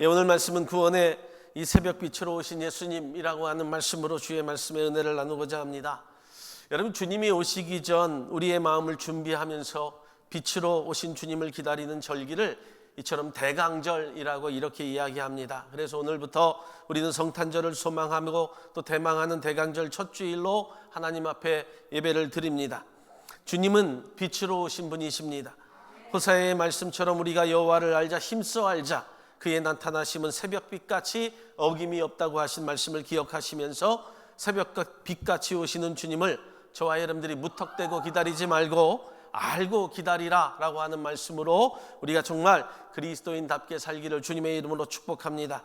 오늘 말씀은 구원의 이 새벽빛으로 오신 예수님이라고 하는 말씀으로 주의 말씀의 은혜를 나누고자 합니다. 여러분, 주님이 오시기 전 우리의 마음을 준비하면서 빛으로 오신 주님을 기다리는 절기를 이처럼 대강절이라고 이렇게 이야기합니다. 그래서 오늘부터 우리는 성탄절을 소망하고 또 대망하는 대강절 첫 주일로 하나님 앞에 예배를 드립니다. 주님은 빛으로 오신 분이십니다. 호사야의 말씀처럼 우리가 여호와를 알자, 힘써 알자, 그의 나타나심은 새벽빛같이 어김이 없다고 하신 말씀을 기억하시면서 새벽빛같이 오시는 주님을 저와 여러분들이 무턱대고 기다리지 말고 알고 기다리라 라고 하는 말씀으로 우리가 정말 그리스도인답게 살기를 주님의 이름으로 축복합니다.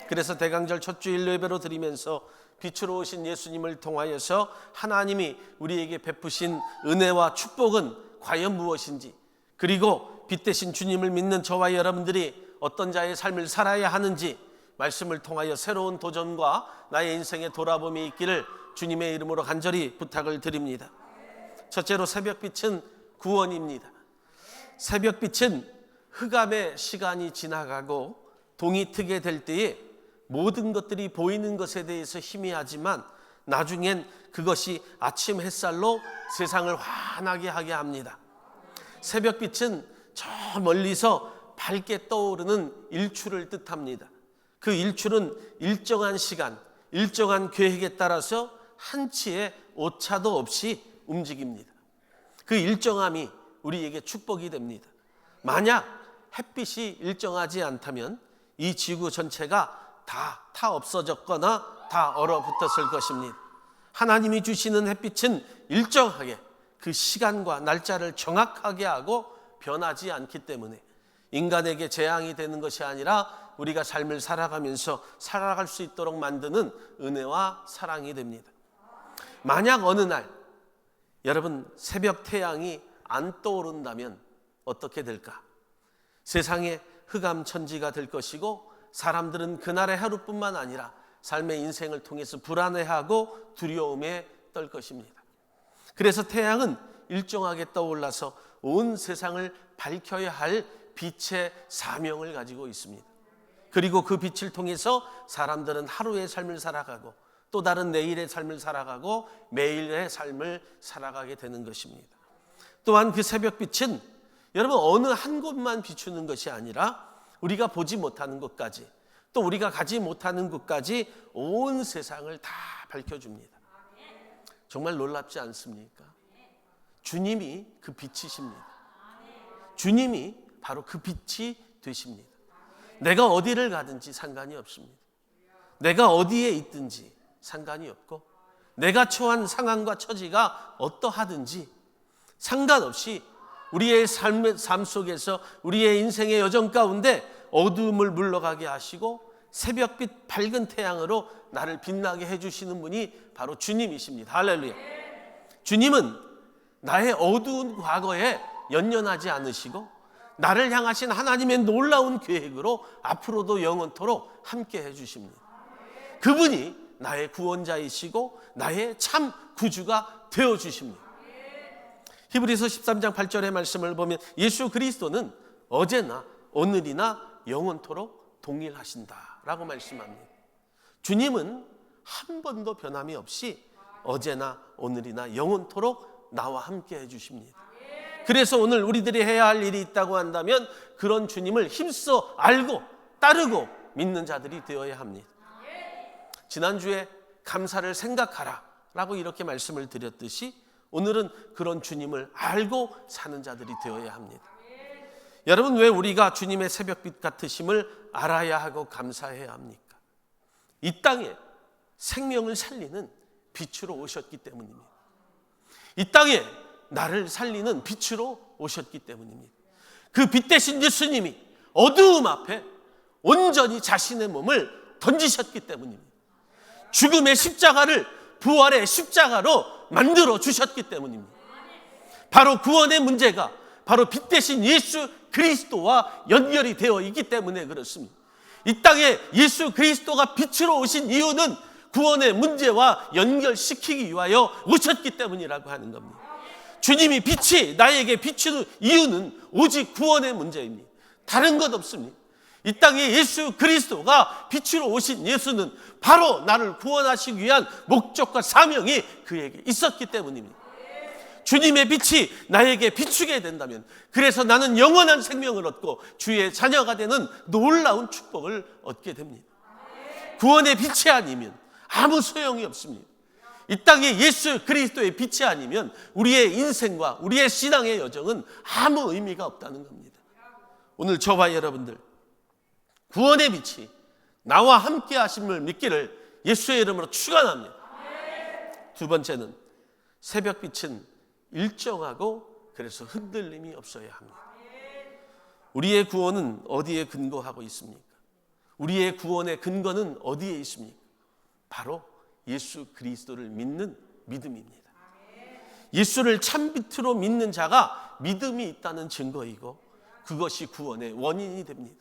그래서 대강절 첫 주일 예배로 드리면서 빛으로 오신 예수님을 통하여서 하나님이 우리에게 베푸신 은혜와 축복은 과연 무엇인지, 그리고 빛 대신 주님을 믿는 저와 여러분들이 어떤 자의 삶을 살아야 하는지 말씀을 통하여 새로운 도전과 나의 인생의 돌아봄이 있기를 주님의 이름으로 간절히 부탁을 드립니다. 첫째로 새벽빛은 구원입니다. 새벽빛은 흑암의 시간이 지나가고 동이 트게 될 때에 모든 것들이 보이는 것에 대해서 희미하지만 나중엔 그것이 아침 햇살로 세상을 환하게 하게 합니다. 새벽빛은 저 멀리서 밝게 떠오르는 일출을 뜻합니다. 그 일출은 일정한 시간, 일정한 계획에 따라서 한치의 오차도 없이 움직입니다. 그 일정함이 우리에게 축복이 됩니다. 만약 햇빛이 일정하지 않다면 이 지구 전체가 다 없어졌거나 다 얼어붙었을 것입니다. 하나님이 주시는 햇빛은 일정하게 그 시간과 날짜를 정확하게 하고 변하지 않기 때문에 인간에게 재앙이 되는 것이 아니라 우리가 삶을 살아가면서 살아갈 수 있도록 만드는 은혜와 사랑이 됩니다. 만약 어느 날 여러분 새벽 태양이 안 떠오른다면 어떻게 될까? 세상에 흑암천지가 될 것이고 사람들은 그날의 하루뿐만 아니라 삶의 인생을 통해서 불안해하고 두려움에 떨 것입니다. 그래서 태양은 일정하게 떠올라서 온 세상을 밝혀야 할 빛의 사명을 가지고 있습니다. 그리고 그 빛을 통해서 사람들은 하루의 삶을 살아가고 또 다른 내일의 삶을 살아가고 매일의 삶을 살아가게 되는 것입니다. 또한 그 새벽빛은 여러분 어느 한 곳만 비추는 것이 아니라 우리가 보지 못하는 곳까지 또 우리가 가지 못하는 곳까지 온 세상을 다 밝혀줍니다. 정말 놀랍지 않습니까? 주님이 그 빛이십니다. 주님이 바로 그 빛이 되십니다. 내가 어디를 가든지 상관이 없습니다. 내가 어디에 있든지 상관이 없고 내가 처한 상황과 처지가 어떠하든지 상관없이 우리의 삶 속에서 우리의 인생의 여정 가운데 어두움을 물러가게 하시고 새벽빛 밝은 태양으로 나를 빛나게 해주시는 분이 바로 주님이십니다. 할렐루야. 주님은 나의 어두운 과거에 연연하지 않으시고 나를 향하신 하나님의 놀라운 계획으로 앞으로도 영원토록 함께 해주십니다. 그분이 나의 구원자이시고 나의 참 구주가 되어주십니다. 히브리서 13장 8절의 말씀을 보면 예수 그리스도는 어제나 오늘이나 영원토록 동일하신다라고 말씀합니다. 주님은 한 번도 변함이 없이 어제나 오늘이나 영원토록 나와 함께 해주십니다. 그래서 오늘 우리들이 해야 할 일이 있다고 한다면 그런 주님을 힘써 알고 따르고 믿는 자들이 되어야 합니다. 지난주에 감사를 생각하라 라고 이렇게 말씀을 드렸듯이 오늘은 그런 주님을 알고 사는 자들이 되어야 합니다. 여러분, 왜 우리가 주님의 새벽빛 같으심을 알아야 하고 감사해야 합니까? 이 땅에 생명을 살리는 빛으로 오셨기 때문입니다. 이 땅에 나를 살리는 빛으로 오셨기 때문입니다. 그 빛 대신 예수님이 어두움 앞에 온전히 자신의 몸을 던지셨기 때문입니다. 죽음의 십자가를 부활의 십자가로 만들어 주셨기 때문입니다. 바로 구원의 문제가 바로 빛 대신 예수 그리스도와 연결이 되어 있기 때문에 그렇습니다. 이 땅에 예수 그리스도가 빛으로 오신 이유는 구원의 문제와 연결시키기 위하여 오셨기 때문이라고 하는 겁니다. 주님이 빛이 나에게 비추는 이유는 오직 구원의 문제입니다. 다른 것 없습니다. 이 땅에 예수 그리스도가 빛으로 오신 예수는 바로 나를 구원하시기 위한 목적과 사명이 그에게 있었기 때문입니다. 주님의 빛이 나에게 비추게 된다면, 그래서 나는 영원한 생명을 얻고 주의 자녀가 되는 놀라운 축복을 얻게 됩니다. 구원의 빛이 아니면 아무 소용이 없습니다. 이 땅에 예수 그리스도의 빛이 아니면 우리의 인생과 우리의 신앙의 여정은 아무 의미가 없다는 겁니다. 오늘 저와 여러분들, 구원의 빛이 나와 함께 하심을 믿기를 예수의 이름으로 축원합니다. 두 번째는, 새벽빛은 일정하고 그래서 흔들림이 없어야 합니다. 우리의 구원은 어디에 근거하고 있습니까? 우리의 구원의 근거는 어디에 있습니까? 바로 예수 그리스도를 믿는 믿음입니다. 예수를 참빛으로 믿는 자가 믿음이 있다는 증거이고, 그것이 구원의 원인이 됩니다.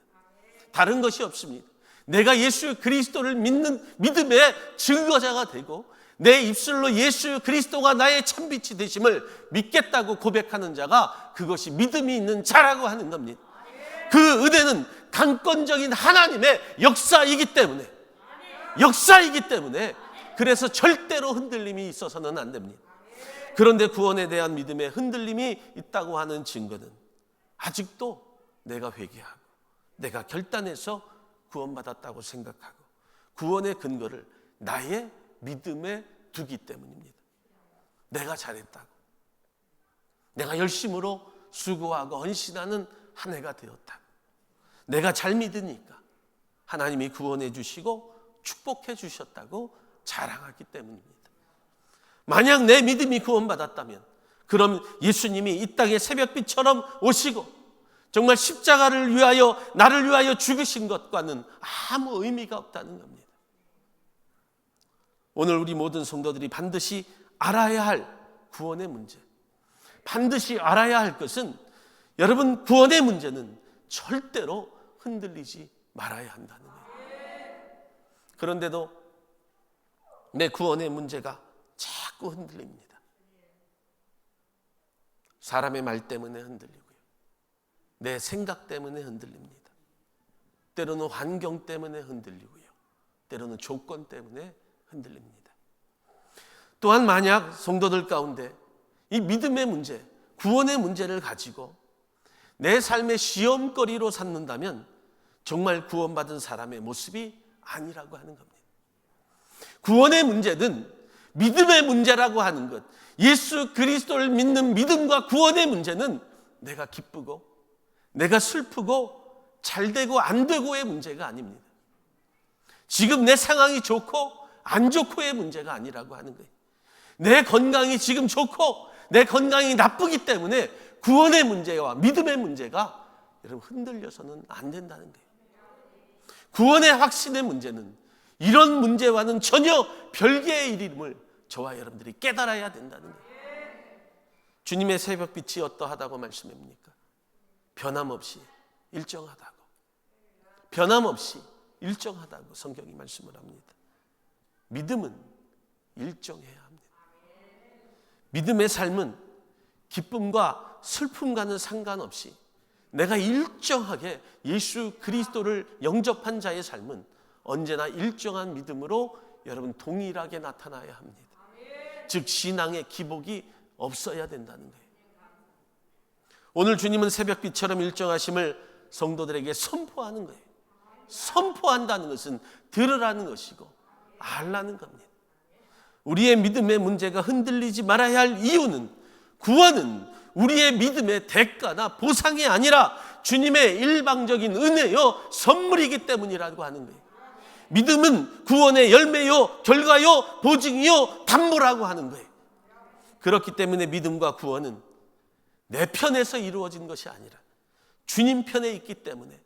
다른 것이 없습니다. 내가 예수 그리스도를 믿는 믿음의 증거자가 되고, 내 입술로 예수 그리스도가 나의 참빛이 되심을 믿겠다고 고백하는 자가 그것이 믿음이 있는 자라고 하는 겁니다. 그 은혜는 강권적인 하나님의 역사이기 때문에 그래서 절대로 흔들림이 있어서는 안 됩니다. 그런데 구원에 대한 믿음에 흔들림이 있다고 하는 증거는 아직도 내가 회개하고 내가 결단해서 구원받았다고 생각하고 구원의 근거를 나의 믿음에 두기 때문입니다. 내가 잘했다고, 내가 열심으로 수고하고 헌신하는 한 해가 되었다고, 내가 잘 믿으니까 하나님이 구원해 주시고 축복해 주셨다고 자랑하기 때문입니다. 만약 내 믿음이 구원받았다면, 그럼 예수님이 이 땅에 새벽빛처럼 오시고 정말 십자가를 위하여, 나를 위하여 죽으신 것과는 아무 의미가 없다는 겁니다. 오늘 우리 모든 성도들이 반드시 알아야 할 구원의 문제, 반드시 알아야 할 것은, 여러분, 구원의 문제는 절대로 흔들리지 말아야 한다는 거예요. 그런데도 내 구원의 문제가 자꾸 흔들립니다. 사람의 말 때문에 흔들리고요, 내 생각 때문에 흔들립니다. 때로는 환경 때문에 흔들리고요, 때로는 조건 때문에 흔들립니다. 또한 만약 성도들 가운데 이 믿음의 문제, 구원의 문제를 가지고 내 삶의 시험거리로 삼는다면 정말 구원받은 사람의 모습이 아니라고 하는 겁니다. 구원의 문제는 믿음의 문제라고 하는 것, 예수 그리스도를 믿는 믿음과 구원의 문제는 내가 기쁘고 내가 슬프고 잘되고 안되고의 문제가 아닙니다. 지금 내 상황이 좋고 안 좋고의 문제가 아니라고 하는 거예요. 내 건강이 지금 좋고 내 건강이 나쁘기 때문에 구원의 문제와 믿음의 문제가 여러분 흔들려서는 안 된다는 거예요. 구원의 확신의 문제는 이런 문제와는 전혀 별개의 일임을 저와 여러분들이 깨달아야 된다는 거예요. 주님의 새벽빛이 어떠하다고 말씀합니까? 변함없이 일정하다고, 변함없이 일정하다고 성경이 말씀을 합니다. 믿음은 일정해야 합니다. 믿음의 삶은 기쁨과 슬픔과는 상관없이 내가 일정하게 예수 그리스도를 영접한 자의 삶은 언제나 일정한 믿음으로 여러분 동일하게 나타나야 합니다. 즉 신앙의 기복이 없어야 된다는 거예요. 오늘 주님은 새벽빛처럼 일정하심을 성도들에게 선포하는 거예요. 선포한다는 것은 들으라는 것이고 알라는 겁니다. 우리의 믿음의 문제가 흔들리지 말아야 할 이유는, 구원은 우리의 믿음의 대가나 보상이 아니라 주님의 일방적인 은혜요 선물이기 때문이라고 하는 거예요. 믿음은 구원의 열매요 결과요 보증이요 담보라고 하는 거예요. 그렇기 때문에 믿음과 구원은 내 편에서 이루어진 것이 아니라 주님 편에 있기 때문에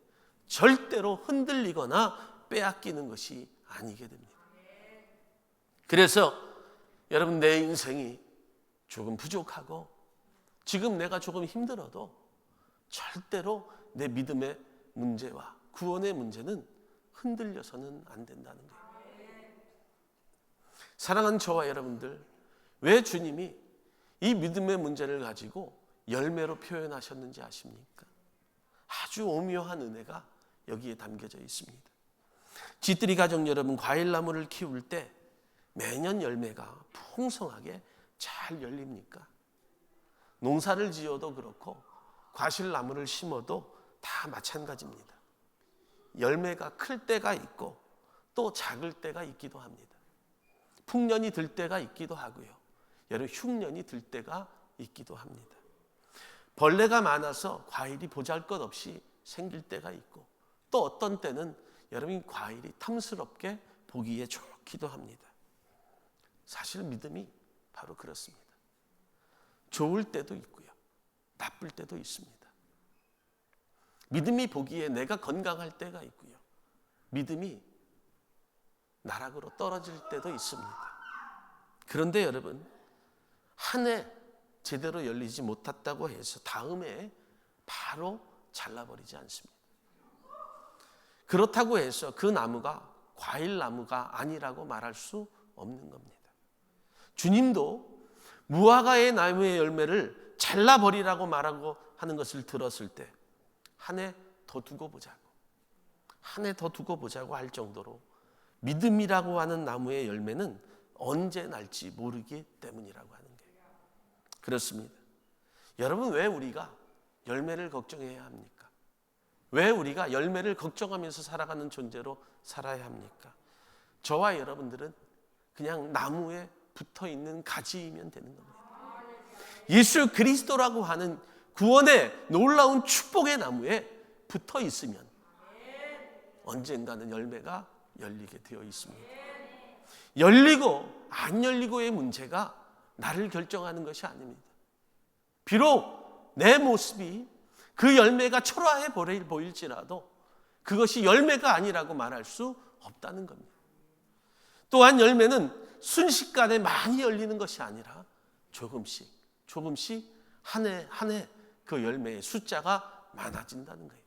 절대로 흔들리거나 빼앗기는 것이 아니게 됩니다. 그래서 여러분, 내 인생이 조금 부족하고 지금 내가 조금 힘들어도 절대로 내 믿음의 문제와 구원의 문제는 흔들려서는 안 된다는 거예요. 사랑하는 저와 여러분들, 왜 주님이 이 믿음의 문제를 가지고 열매로 표현하셨는지 아십니까? 아주 오묘한 은혜가 여기에 담겨져 있습니다. 쥐뜨리 가족 여러분, 과일나무를 키울 때 매년 열매가 풍성하게 잘 열립니까? 농사를 지어도 그렇고 과실나무를 심어도 다 마찬가지입니다. 열매가 클 때가 있고 또 작을 때가 있기도 합니다. 풍년이 들 때가 있기도 하고요. 여러분, 흉년이 들 때가 있기도 합니다. 벌레가 많아서 과일이 보잘것없이 생길 때가 있고 또 어떤 때는 여러분, 과일이 탐스럽게 보기에 좋기도 합니다. 사실 믿음이 바로 그렇습니다. 좋을 때도 있고요, 나쁠 때도 있습니다. 믿음이 보기에 내가 건강할 때가 있고요, 믿음이 나락으로 떨어질 때도 있습니다. 그런데 여러분, 한 해 제대로 열리지 못했다고 해서 다음 해에 바로 잘라버리지 않습니다. 그렇다고 해서 그 나무가 과일나무가 아니라고 말할 수 없는 겁니다. 주님도 무화과의 나무의 열매를 잘라버리라고 말하고 하는 것을 들었을 때 한 해 더 두고 보자고, 한 해 더 두고 보자고 할 정도로 믿음이라고 하는 나무의 열매는 언제 날지 모르기 때문이라고 하는 거예요. 그렇습니다. 여러분, 왜 우리가 열매를 걱정해야 합니까? 왜 우리가 열매를 걱정하면서 살아가는 존재로 살아야 합니까? 저와 여러분들은 그냥 나무에 붙어있는 가지이면 되는 겁니다. 예수 그리스도라고 하는 구원의 놀라운 축복의 나무에 붙어 있으면 언젠가는 열매가 열리게 되어 있습니다. 열리고 안 열리고의 문제가 나를 결정하는 것이 아닙니다. 비록 내 모습이 그 열매가 초라해 보일지라도 그것이 열매가 아니라고 말할 수 없다는 겁니다. 또한 열매는 순식간에 많이 열리는 것이 아니라 조금씩 한 해 한 해 그 열매의 숫자가 많아진다는 거예요.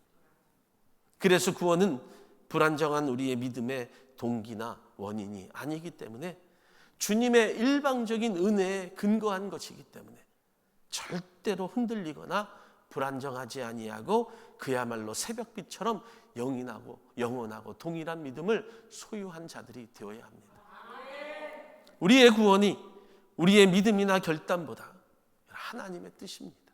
그래서 구원은 불안정한 우리의 믿음의 동기나 원인이 아니기 때문에 주님의 일방적인 은혜에 근거한 것이기 때문에 절대로 흔들리거나 불안정하지 아니하고 그야말로 새벽빛처럼 영원하고 동일한 믿음을 소유한 자들이 되어야 합니다. 우리의 구원이 우리의 믿음이나 결단보다 하나님의 뜻입니다.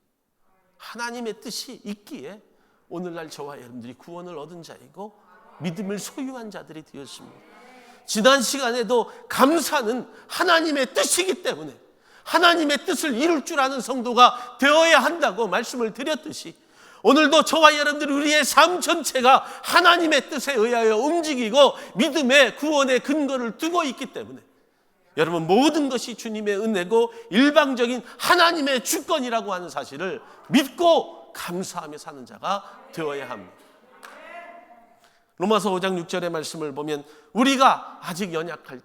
하나님의 뜻이 있기에 오늘날 저와 여러분들이 구원을 얻은 자이고 믿음을 소유한 자들이 되었습니다. 지난 시간에도 감사는 하나님의 뜻이기 때문에 하나님의 뜻을 이룰 줄 아는 성도가 되어야 한다고 말씀을 드렸듯이 오늘도 저와 여러분들 우리의 삶 전체가 하나님의 뜻에 의하여 움직이고 믿음의 구원의 근거를 두고 있기 때문에 여러분, 모든 것이 주님의 은혜고 일방적인 하나님의 주권이라고 하는 사실을 믿고 감사하며 사는 자가 되어야 합니다. 로마서 5장 6절의 말씀을 보면 우리가 아직 연약할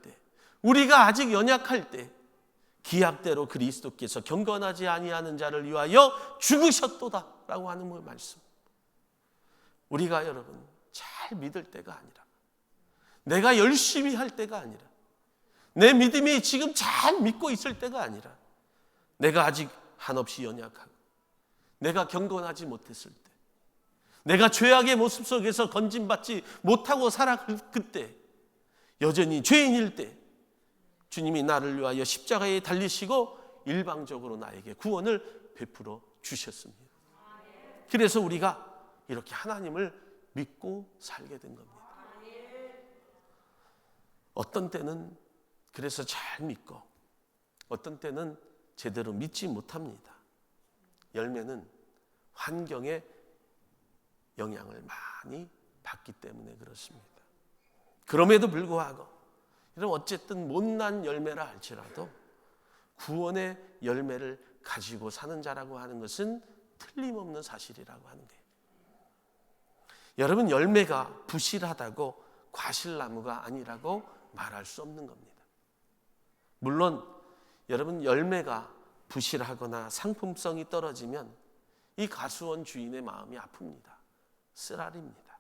때 기약대로 그리스도께서 경건하지 아니하는 자를 위하여 죽으셨도다라고 하는 말씀. 우리가 여러분 잘 믿을 때가 아니라, 내가 열심히 할 때가 아니라, 내 믿음이 지금 잘 믿고 있을 때가 아니라, 내가 아직 한없이 연약하고 내가 경건하지 못했을 때, 내가 죄악의 모습 속에서 건진받지 못하고 살아갈 그때, 여전히 죄인일 때 주님이 나를 위하여 십자가에 달리시고 일방적으로 나에게 구원을 베풀어 주셨습니다. 그래서 우리가 이렇게 하나님을 믿고 살게 된 겁니다. 어떤 때는 그래서 잘 믿고 어떤 때는 제대로 믿지 못합니다. 열매는 환경의 영향을 많이 받기 때문에 그렇습니다. 그럼에도 불구하고 어쨌든 못난 열매라 할지라도 구원의 열매를 가지고 사는 자라고 하는 것은 틀림없는 사실이라고 하는 거예요. 여러분, 열매가 부실하다고 과실나무가 아니라고 말할 수 없는 겁니다. 물론 여러분, 열매가 부실하거나 상품성이 떨어지면 이 가수원 주인의 마음이 아픕니다. 쓰라립니다.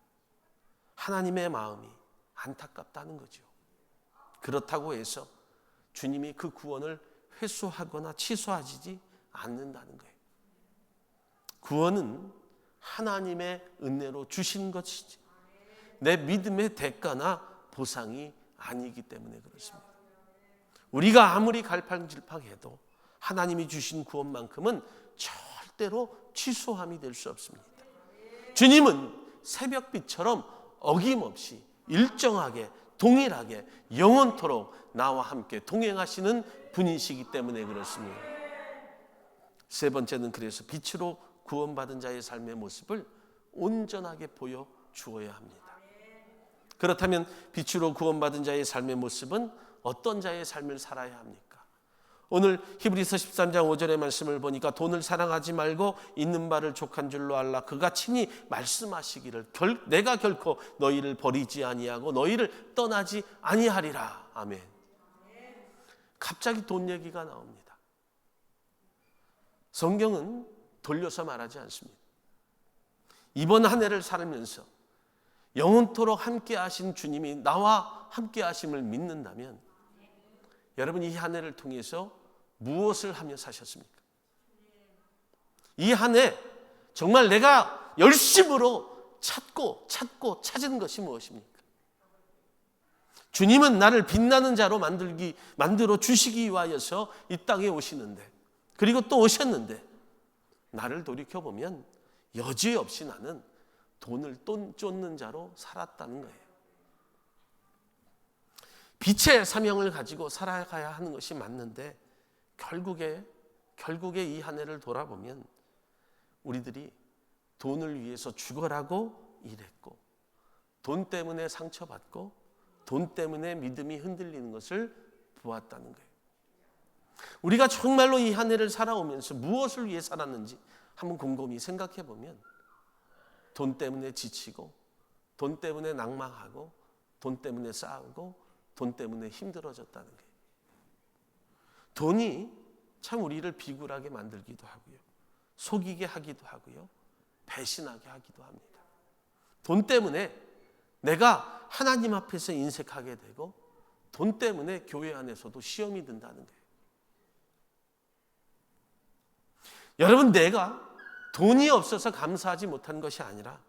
하나님의 마음이 안타깝다는 거죠. 그렇다고 해서 주님이 그 구원을 회수하거나 취소하지 않는다는 거예요. 구원은 하나님의 은혜로 주신 것이지 내 믿음의 대가나 보상이 아니기 때문에 그렇습니다. 우리가 아무리 갈팡질팡해도 하나님이 주신 구원만큼은 절대로 취소함이 될 수 없습니다. 주님은 새벽빛처럼 어김없이 일정하게 동일하게 영원토록 나와 함께 동행하시는 분이시기 때문에 그렇습니다. 세 번째는 그래서 빛으로 구원받은 자의 삶의 모습을 온전하게 보여주어야 합니다. 그렇다면 빛으로 구원받은 자의 삶의 모습은 어떤 자의 삶을 살아야 합니까? 오늘 히브리서 13장 5절의 말씀을 보니까 돈을 사랑하지 말고 있는 바를 족한 줄로 알라. 그가 친히 말씀하시기를 내가 결코 너희를 버리지 아니하고 너희를 떠나지 아니하리라. 아멘. 갑자기 돈 얘기가 나옵니다. 성경은 돌려서 말하지 않습니다. 이번 한 해를 살면서 영원토록 함께 하신 주님이 나와 함께 하심을 믿는다면 여러분 이 한 해를 통해서 무엇을 하며 사셨습니까? 이 한 해 정말 내가 열심으로 찾은 것이 무엇입니까? 주님은 나를 빛나는 자로 만들어 주시기 위하여서 이 땅에 오시는데, 그리고 또 오셨는데 나를 돌이켜보면 여지없이 나는 돈을 쫓는 자로 살았다는 거예요. 빛의 사명을 가지고 살아가야 하는 것이 맞는데 결국에 이 한 해를 돌아보면 우리들이 돈을 위해서 죽어라고 일했고, 돈 때문에 상처받고, 돈 때문에 믿음이 흔들리는 것을 보았다는 거예요. 우리가 정말로 이 한 해를 살아오면서 무엇을 위해 살았는지 한번 곰곰이 생각해 보면 돈 때문에 지치고, 돈 때문에 낭망하고, 돈 때문에 싸우고, 돈 때문에 힘들어졌다는 거예요. 돈이 참 우리를 비굴하게 만들기도 하고요, 속이게 하기도 하고요, 배신하게 하기도 합니다. 돈 때문에 내가 하나님 앞에서 인색하게 되고, 돈 때문에 교회 안에서도 시험이 든다는 거예요. 여러분, 내가 돈이 없어서 감사하지 못한 것이 아니라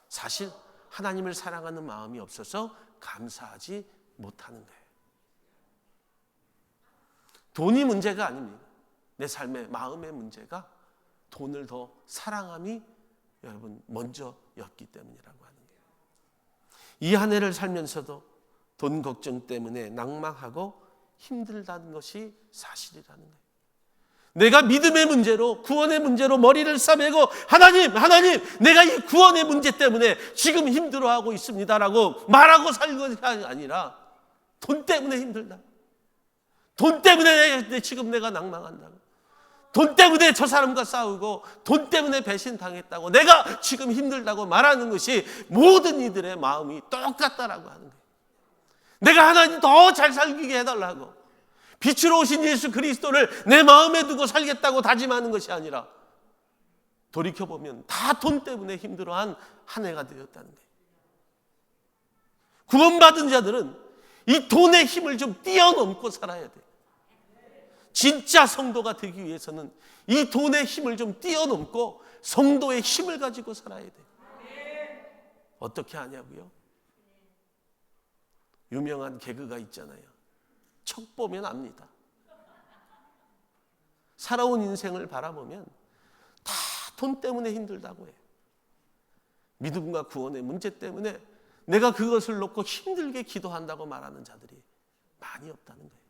사실 하나님을 사랑하는 마음이 없어서 감사하지 못하는 거예요. 돈이 문제가 아닙니다. 내 삶의 마음의 문제가 돈을 더 사랑함이 여러분 먼저였기 때문이라고 하는 거예요. 이 한 해를 살면서도 돈 걱정 때문에 낭망하고 힘들다는 것이 사실이라는 거예요. 내가 믿음의 문제로, 구원의 문제로 머리를 싸매고 하나님 내가 이 구원의 문제 때문에 지금 힘들어하고 있습니다라고 말하고 살 것이 아니라 돈 때문에 힘들다, 돈 때문에 지금 내가 낭망한다고, 돈 때문에 저 사람과 싸우고, 돈 때문에 배신당했다고, 내가 지금 힘들다고 말하는 것이 모든 이들의 마음이 똑같다라고 하는 거예요. 내가 하나님 더 잘 살게 해달라고, 빛으로 오신 예수 그리스도를 내 마음에 두고 살겠다고 다짐하는 것이 아니라 돌이켜보면 다 돈 때문에 힘들어한 한 해가 되었다는 거예요. 구원받은 자들은 이 돈의 힘을 좀 뛰어넘고 살아야 돼요. 진짜 성도가 되기 위해서는 이 돈의 힘을 좀 뛰어넘고 성도의 힘을 가지고 살아야 돼요. 어떻게 하냐고요? 유명한 개그가 있잖아요. 척 보면 압니다. 살아온 인생을 바라보면 다 돈 때문에 힘들다고 해요. 믿음과 구원의 문제 때문에 내가 그것을 놓고 힘들게 기도한다고 말하는 자들이 많이 없다는 거예요.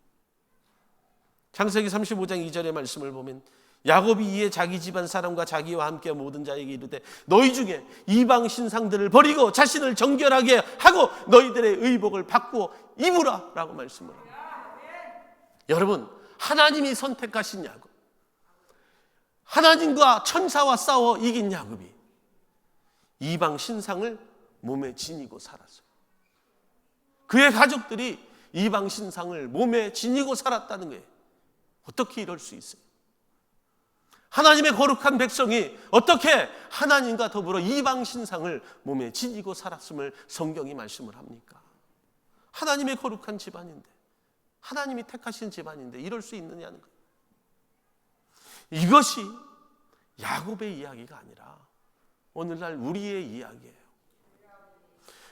창세기 35장 2절의 말씀을 보면 야곱이 이에 자기 집안 사람과 자기와 함께 모든 자에게 이르되 너희 중에 이방 신상들을 버리고 자신을 정결하게 하고 너희들의 의복을 바꾸어 입으라 라고 말씀을 합니다. 여러분, 하나님이 선택하신 야곱, 하나님과 천사와 싸워 이긴 야곱이 이방 신상을 몸에 지니고 살았어요. 그의 가족들이 이방 신상을 몸에 지니고 살았다는 거예요. 어떻게 이럴 수 있어요? 하나님의 거룩한 백성이 어떻게 하나님과 더불어 이방 신상을 몸에 지니고 살았음을 성경이 말씀을 합니까? 하나님의 거룩한 집안인데, 하나님이 택하신 집안인데 이럴 수 있느냐는 거예요. 이것이 야곱의 이야기가 아니라 오늘날 우리의 이야기예요.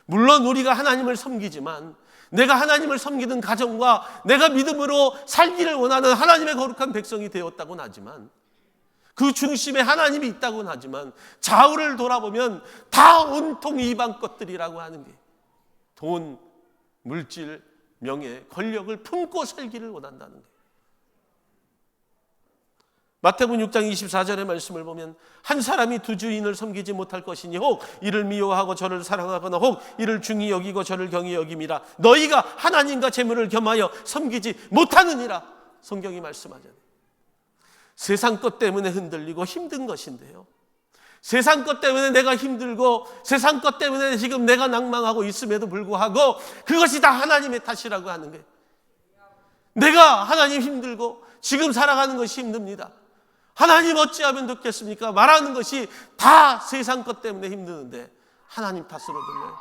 물론 우리가 하나님을 섬기지만 내가 하나님을 섬기는 가정과 내가 믿음으로 살기를 원하는 하나님의 거룩한 백성이 되었다고는 하지만, 그 중심에 하나님이 있다고는 하지만 좌우를 돌아보면 다 온통 이방 것들이라고 하는 게, 돈, 물질, 명예, 권력을 품고 살기를 원한다는 거예요. 마태복음 6장 24절의 말씀을 보면 한 사람이 두 주인을 섬기지 못할 것이니 혹 이를 미워하고 저를 사랑하거나 혹 이를 중히 여기고 저를 경히 여김이라. 너희가 하나님과 재물을 겸하여 섬기지 못하느니라. 성경이 말씀하잖아요. 세상 것 때문에 흔들리고 힘든 것인데요, 세상 것 때문에 내가 힘들고 세상 것 때문에 지금 내가 낭망하고 있음에도 불구하고 그것이 다 하나님의 탓이라고 하는 거예요. 내가 하나님 힘들고 지금 살아가는 것이 힘듭니다. 하나님 어찌하면 좋겠습니까? 말하는 것이 다 세상 것 때문에 힘드는데 하나님 탓으로 들려요.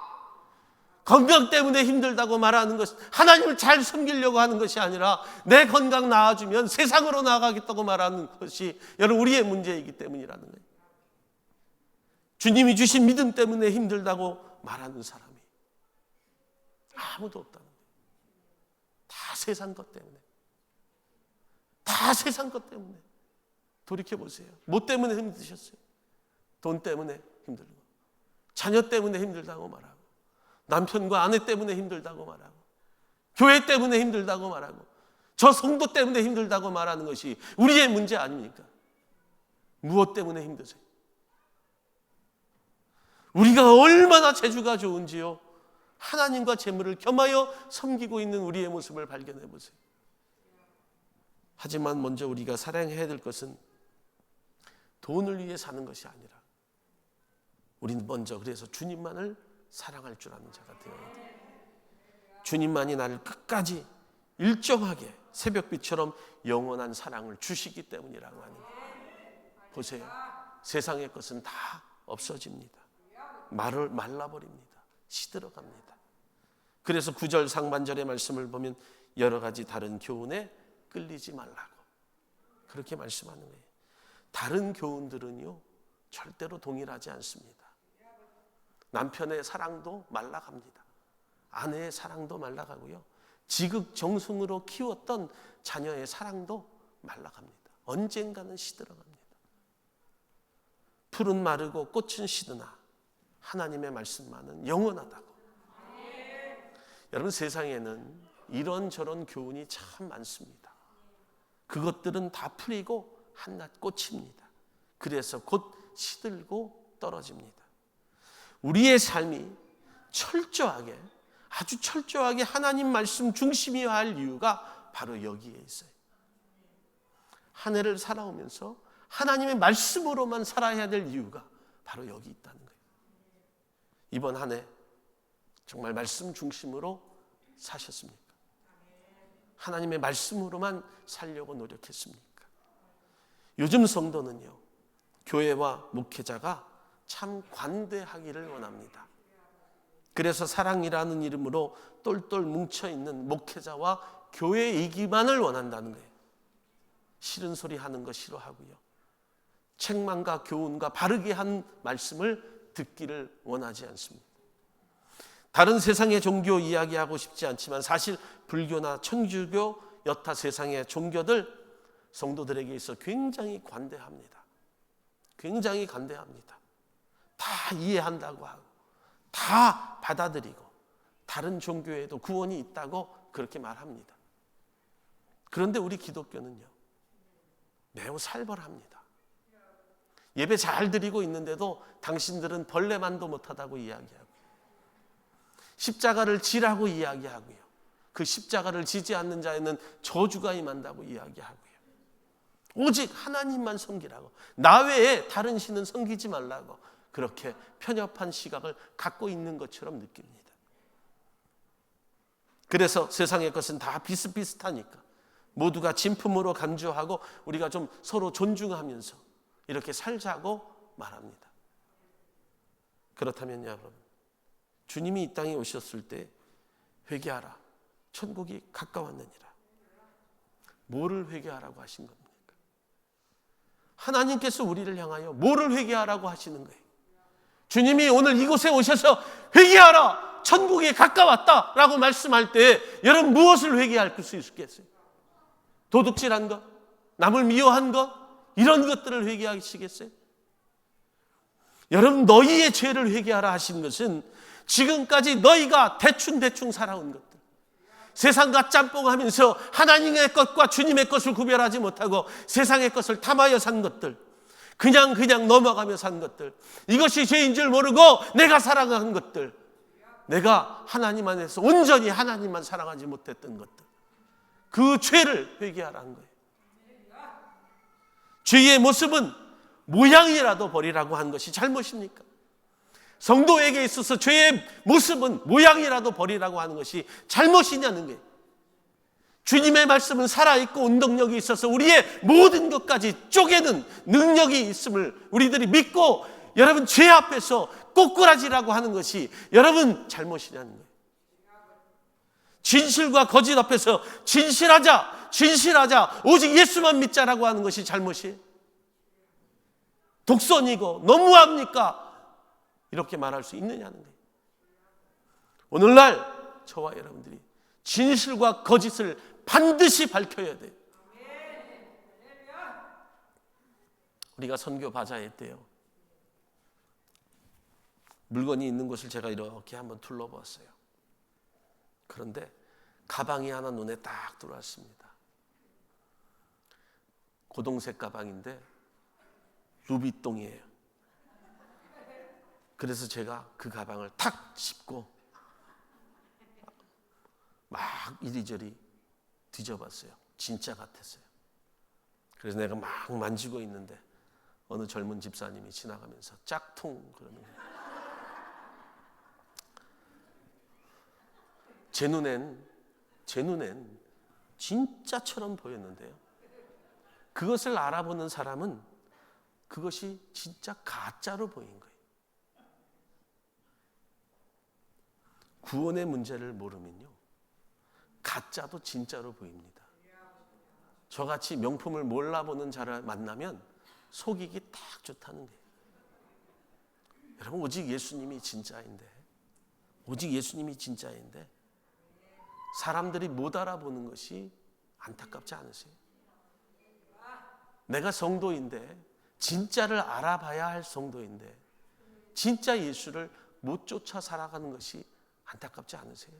건강 때문에 힘들다고 말하는 것, 하나님을 잘 섬기려고 하는 것이 아니라 내 건강 나아지면 세상으로 나아가겠다고 말하는 것이 여러분 우리의 문제이기 때문이라는 거예요. 주님이 주신 믿음 때문에 힘들다고 말하는 사람이 아무도 없다는 거예요. 다 세상 것 때문에, 다 세상 것 때문에. 돌이켜보세요. 뭐 때문에 힘드셨어요? 돈 때문에 힘들고, 자녀 때문에 힘들다고 말하고, 남편과 아내 때문에 힘들다고 말하고, 교회 때문에 힘들다고 말하고, 저 성도 때문에 힘들다고 말하는 것이 우리의 문제 아닙니까? 무엇 때문에 힘드세요? 우리가 얼마나 재주가 좋은지요, 하나님과 재물을 겸하여 섬기고 있는 우리의 모습을 발견해 보세요. 하지만 먼저 우리가 사랑해야 될 것은 돈을 위해 사는 것이 아니라 우리는 먼저 그래서 주님만을 사랑할 줄 아는 자가 되어야 돼요. 주님만이 나를 끝까지 일정하게 새벽빛처럼 영원한 사랑을 주시기 때문이라고 하는 거예요. 보세요. 세상의 것은 다 없어집니다. 말라버립니다. 시들어갑니다. 그래서 9절 상반절의 말씀을 보면 여러 가지 다른 교훈에 끌리지 말라고 그렇게 말씀하는 거예요. 다른 교훈들은요 절대로 동일하지 않습니다. 남편의 사랑도 말라갑니다. 아내의 사랑도 말라가고요, 지극정성으로 키웠던 자녀의 사랑도 말라갑니다. 언젠가는 시들어갑니다. 풀은 마르고 꽃은 시드나 하나님의 말씀만은 영원하다고. 여러분, 세상에는 이런저런 교훈이 참 많습니다. 그것들은 다 풀이고 한낱 꽃입니다. 그래서 곧 시들고 떨어집니다. 우리의 삶이 철저하게, 아주 철저하게 하나님 말씀 중심이어야 할 이유가 바로 여기에 있어요. 한 해를 살아오면서 하나님의 말씀으로만 살아야 될 이유가 바로 여기 있다는 거예요. 이번 한 해 정말 말씀 중심으로 사셨습니까? 하나님의 말씀으로만 살려고 노력했습니까? 요즘 성도는요, 교회와 목회자가 참 관대하기를 원합니다. 그래서 사랑이라는 이름으로 똘똘 뭉쳐있는 목회자와 교회이기만을 원한다는 거예요. 싫은 소리 하는 거 싫어하고요, 책망과 교훈과 바르게 한 말씀을 듣기를 원하지 않습니다. 다른 세상의 종교 이야기하고 싶지 않지만 사실 불교나 천주교 여타 세상의 종교들 성도들에게 있어 굉장히 관대합니다. 굉장히 관대합니다. 다 이해한다고 하고 다 받아들이고 다른 종교에도 구원이 있다고 그렇게 말합니다. 그런데 우리 기독교는요 매우 살벌합니다. 예배 잘 드리고 있는데도 당신들은 벌레만도 못하다고 이야기하고, 십자가를 지라고 이야기하고요, 그 십자가를 지지 않는 자에는 저주가 임한다고 이야기하고요, 오직 하나님만 섬기라고, 나 외에 다른 신은 섬기지 말라고 그렇게 편협한 시각을 갖고 있는 것처럼 느낍니다. 그래서 세상의 것은 다 비슷비슷하니까 모두가 진품으로 간주하고 우리가 좀 서로 존중하면서 이렇게 살자고 말합니다. 그렇다면 여러분, 주님이 이 땅에 오셨을 때 회개하라, 천국이 가까웠느니라, 뭐를 회개하라고 하신 겁니까? 하나님께서 우리를 향하여 뭐를 회개하라고 하시는 거예요? 주님이 오늘 이곳에 오셔서 회개하라, 천국에 가까웠다라고 말씀할 때 여러분 무엇을 회개할 수 있겠어요? 도둑질한 것, 남을 미워한 것, 이런 것들을 회개하시겠어요? 여러분, 너희의 죄를 회개하라 하신 것은 지금까지 너희가 대충 살아온 것들, 세상과 짬뽕하면서 하나님의 것과 주님의 것을 구별하지 못하고 세상의 것을 탐하여 산 것들, 그냥 넘어가며 산 것들, 이것이 죄인 줄 모르고 내가 살아간 것들, 내가 하나님 안에서 온전히 하나님만 사랑하지 못했던 것들, 그 죄를 회개하라는 거예요. 죄의 모습은 모양이라도 버리라고 한 것이 잘못입니까? 성도에게 있어서 죄의 모습은 모양이라도 버리라고 하는 것이 잘못이냐는 거예요. 주님의 말씀은 살아있고 운동력이 있어서 우리의 모든 것까지 쪼개는 능력이 있음을 우리들이 믿고 여러분 죄 앞에서 꼬꾸라지라고 하는 것이 여러분 잘못이냐는 거예요. 진실과 거짓 앞에서 진실하자 오직 예수만 믿자라고 하는 것이 잘못이에요. 독선이고 너무합니까? 이렇게 말할 수 있느냐는 거예요. 오늘날 저와 여러분들이 진실과 거짓을 반드시 밝혀야 돼요. 우리가 선교 바자회 때요, 물건이 있는 곳을 제가 이렇게 한번 둘러보았어요. 그런데 가방이 하나 눈에 딱 들어왔습니다. 고동색 가방인데 루비똥이에요. 그래서 제가 그 가방을 탁 씹고 막 이리저리 뒤져봤어요. 진짜 같았어요. 그래서 내가 막 만지고 있는데 어느 젊은 집사님이 지나가면서 짝퉁 그러는 거예요. 제 눈엔 진짜처럼 보였는데요, 그것을 알아보는 사람은 그것이 진짜 가짜로 보인 거예요. 구원의 문제를 모르면요, 가짜도 진짜로 보입니다. 저같이 명품을 몰라보는 자를 만나면 속이기 딱 좋다는 거예요. 여러분, 오직 예수님이 진짜인데 사람들이 못 알아보는 것이 안타깝지 않으세요? 내가 성도인데, 진짜를 알아봐야 할 성도인데 진짜 예수를 못 쫓아 살아가는 것이 안타깝지 않으세요?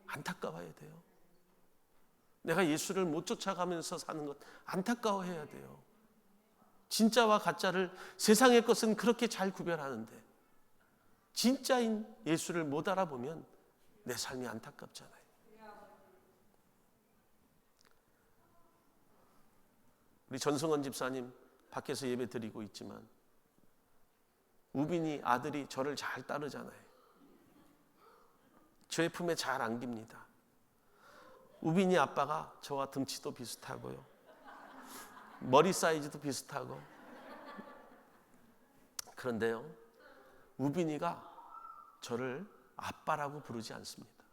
안타까워야 돼요. 내가 예수를 못 쫓아가면서 사는 것 안타까워해야 돼요. 진짜와 가짜를, 세상의 것은 그렇게 잘 구별하는데 진짜인 예수를 못 알아보면 내 삶이 안타깝잖아요. 우리 전승원 집사님 밖에서 예배 드리고 있지만 우빈이 아들이 저를 잘 따르잖아요. 저의 품에 잘 안깁니다. 우빈이 아빠가 저와 등치도 비슷하고요, 머리 사이즈도 비슷하고. 그런데요, 우빈이가 저를 아빠라고 부르지 않습니다.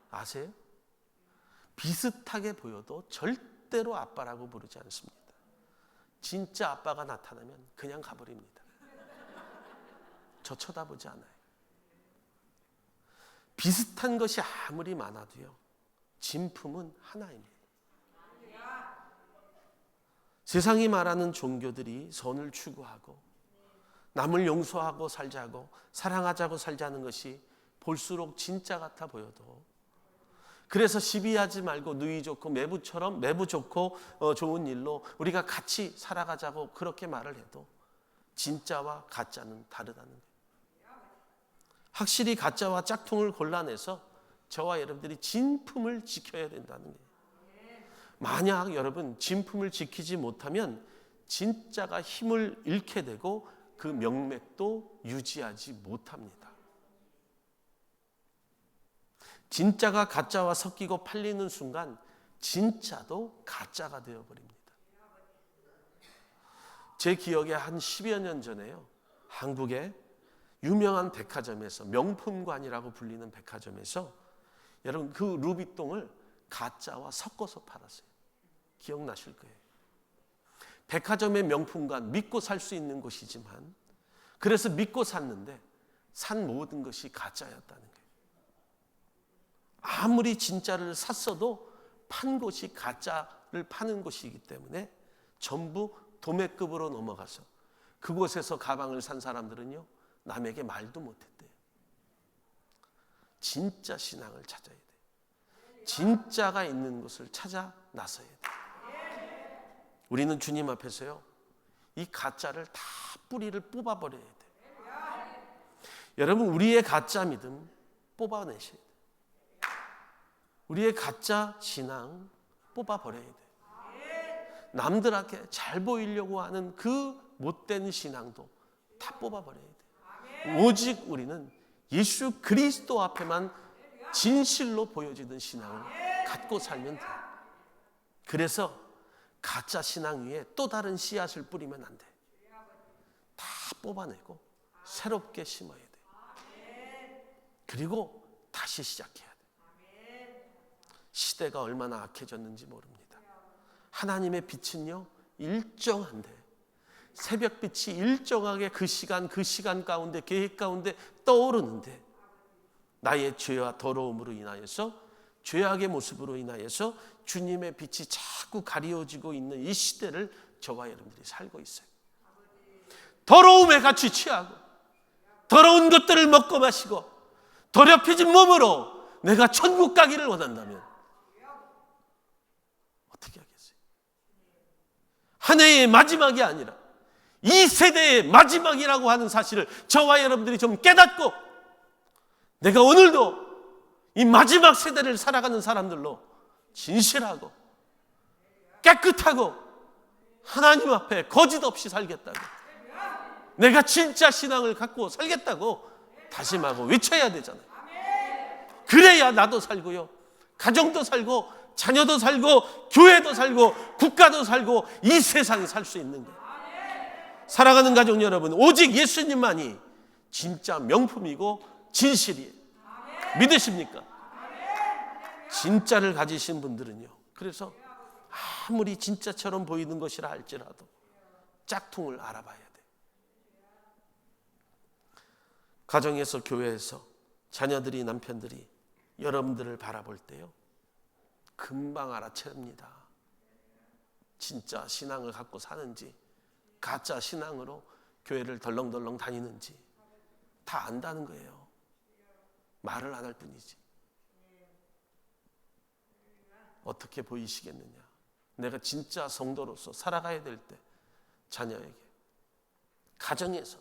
아세요? 비슷하게 보여도 절대로 아빠라고 부르지 않습니다. 진짜 아빠가 나타나면 그냥 가버립니다. 저 쳐다보지 않아요. 비슷한 것이 아무리 많아도요, 진품은 하나입니다. 세상이 말하는 종교들이 선을 추구하고 남을 용서하고 살자고 사랑하자고 살자는 것이 볼수록 진짜 같아 보여도, 그래서 시비하지 말고 누이 좋고 매부 좋고 좋은 일로 우리가 같이 살아가자고 그렇게 말을 해도 진짜와 가짜는 다르다는 거예요. 확실히 가짜와 짝퉁을 골라내서 저와 여러분들이 진품을 지켜야 된다는 거예요. 만약 여러분 진품을 지키지 못하면 진짜가 힘을 잃게 되고 그 명맥도 유지하지 못합니다. 진짜가 가짜와 섞이고 팔리는 순간 진짜도 가짜가 되어버립니다. 제 기억에 한 10여 년 전에요, 한국의 유명한 백화점에서, 명품관이라고 불리는 백화점에서 여러분 그 루비똥을 가짜와 섞어서 팔았어요. 기억나실 거예요. 백화점의 명품관, 믿고 살 수 있는 곳이지만, 그래서 믿고 샀는데 산 모든 것이 가짜였다는 거예요. 아무리 진짜를 샀어도 판 곳이 가짜를 파는 곳이기 때문에 전부 도매급으로 넘어가서 그곳에서 가방을 산 사람들은요, 남에게 말도 못했대요. 진짜 신앙을 찾아야 돼요. 진짜가 있는 곳을 찾아 나서야 돼요. 우리는 주님 앞에서요, 이 가짜를 다 뿌리를 뽑아버려야 돼요. 여러분, 우리의 가짜 믿음 뽑아내셔야 돼요. 우리의 가짜 신앙 뽑아버려야 돼요. 남들에게 잘 보이려고 하는 그 못된 신앙도 다 뽑아버려야 돼요. 오직 우리는 예수 그리스도 앞에만 진실로 보여지는 신앙을 갖고 살면 돼요. 그래서 가짜 신앙 위에 또 다른 씨앗을 뿌리면 안 돼요. 다 뽑아내고 새롭게 심어야 돼요. 그리고 다시 시작해야 돼요. 시대가 얼마나 악해졌는지 모릅니다. 하나님의 빛은요, 일정한데, 새벽빛이 일정하게 그 시간 가운데, 계획 가운데 떠오르는데, 나의 죄와 더러움으로 인하여서, 죄악의 모습으로 인하여서 주님의 빛이 자꾸 가려지고 있는 이 시대를 저와 여러분들이 살고 있어요. 더러움에 같이 취하고 더러운 것들을 먹고 마시고 더럽혀진 몸으로 내가 천국 가기를 원한다면 어떻게 하겠어요? 한 해의 마지막이 아니라 이 세대의 마지막이라고 하는 사실을 저와 여러분들이 좀 깨닫고, 내가 오늘도 이 마지막 세대를 살아가는 사람들로 진실하고 깨끗하고 하나님 앞에 거짓 없이 살겠다고, 내가 진짜 신앙을 갖고 살겠다고 다짐하고 외쳐야 되잖아요. 그래야 나도 살고요, 가정도 살고, 자녀도 살고, 교회도 살고, 국가도 살고, 이 세상에 살 수 있는 거예요. 사랑하는 가족 여러분, 오직 예수님만이 진짜 명품이고 진실이에요. 믿으십니까? 진짜를 가지신 분들은요, 그래서 아무리 진짜처럼 보이는 것이라 할지라도 짝퉁을 알아봐야 돼요. 가정에서, 교회에서 자녀들이, 남편들이 여러분들을 바라볼 때요, 금방 알아챕니다. 진짜 신앙을 갖고 사는지, 가짜 신앙으로 교회를 덜렁덜렁 다니는지 다 안다는 거예요. 말을 안 할 뿐이지. 어떻게 보이시겠느냐? 내가 진짜 성도로서 살아가야 될 때 자녀에게, 가정에서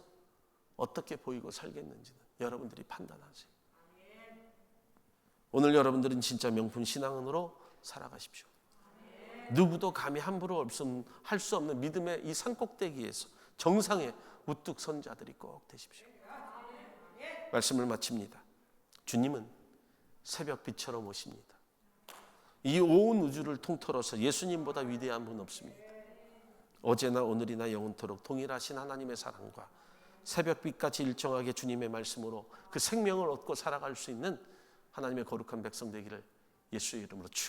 어떻게 보이고 살겠는지는 여러분들이 판단하세요. 오늘 여러분들은 진짜 명품 신앙으로 살아가십시오. 누구도 감히 함부로 할 수 없는 믿음의 이 산꼭대기에서 정상에 우뚝 선 자들이 꼭 되십시오. 말씀을 마칩니다. 주님은 새벽빛처럼 오십니다. 이 온 우주를 통틀어서 예수님보다 위대한 분 없습니다. 어제나 오늘이나 영원토록 동일하신 하나님의 사랑과 새벽빛같이 일정하게 주님의 말씀으로 그 생명을 얻고 살아갈 수 있는 하나님의 거룩한 백성 되기를 예수의 이름으로 축원합니다.